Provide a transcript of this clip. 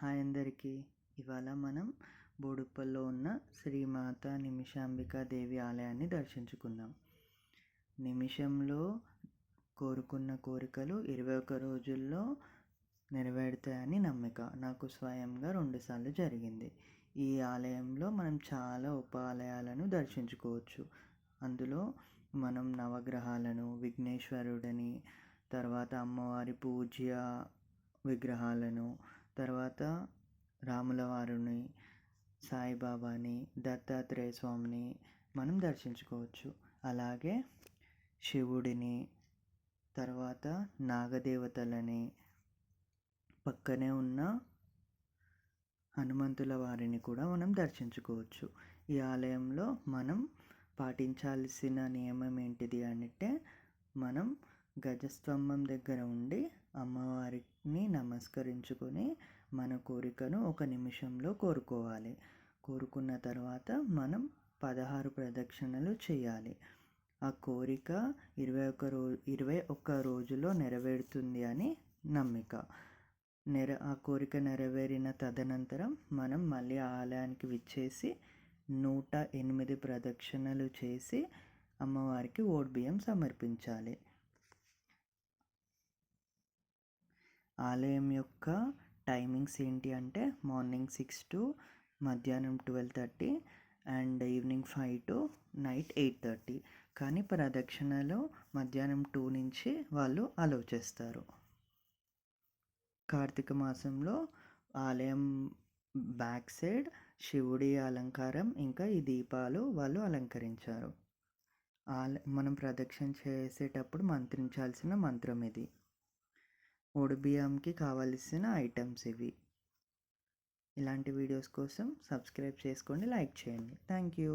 Hi అందరికీ. ఇవాళ మనం బోడుప్పల్లో ఉన్న శ్రీమాత నిమిషాంబికా దేవి ఆలయాన్ని దర్శించుకుందాం. నిమిషంలో కోరుకున్న కోరికలు 21 రోజుల్లో నెరవేరుతాయని నమ్మిక. నాకు స్వయంగా 2 సార్లు జరిగింది. ఈ ఆలయంలో మనం చాలా ఆలయాలను దర్శించుకోవచ్చు. అందులో మనం నవగ్రహాలను, విఘ్నేశ్వరుడిని, తర్వాత అమ్మవారి పూజ్య విగ్రహాలను, తర్వాత రాముల వారిని, సాయిబాబాని, దత్తాత్రేయ స్వామిని మనం దర్శించుకోవచ్చు. అలాగే శివుడిని, తర్వాత నాగదేవతలని, పక్కనే ఉన్న హనుమంతుల వారిని కూడా మనం దర్శించుకోవచ్చు. ఈ ఆలయంలో మనం పాటించాల్సిన నియమం ఏంటిది అంటే, మనం గజస్తంభం దగ్గర ఉండి అమ్మవారిని నమస్కరించుకొని మన కోరికను 1 నిమిషంలో కోరుకోవాలి. కోరుకున్న తర్వాత మనం 16 ప్రదక్షిణలు చేయాలి. ఆ కోరిక 21 రోజులో నెరవేరుతుంది అని నమ్మిక. ఆ కోరిక నెరవేరిన తదనంతరం మనం మళ్ళీ ఆలయానికి విచ్చేసి 108 ప్రదక్షిణలు చేసి అమ్మవారికి ఓడిబియ్యం సమర్పించాలి. ఆలయం యొక్క టైమింగ్స్ ఏంటి అంటే, మార్నింగ్ 6 to మధ్యాహ్నం 12:30 అండ్ ఈవినింగ్ 5 to నైట్ 8:30. కానీ ప్రదక్షిణలో మధ్యాహ్నం 2 నుంచి వాళ్ళు అలౌ చేస్తారు. కార్తీక మాసంలో ఆలయం బ్యాక్ సైడ్ శివుడి అలంకారం, ఇంకా ఈ దీపాలు వాళ్ళు అలంకరించారు. మనం ప్రదక్షిణ చేసేటప్పుడు మంత్రించాల్సిన మంత్రం ఇది. ఓడిబియ్యంకి కావలసిన ఐటమ్స్ ఇవి. ఇలాంటి వీడియోస్ కోసం సబ్స్క్రైబ్ చేసుకోండి, లైక్ చేయండి. Thank you.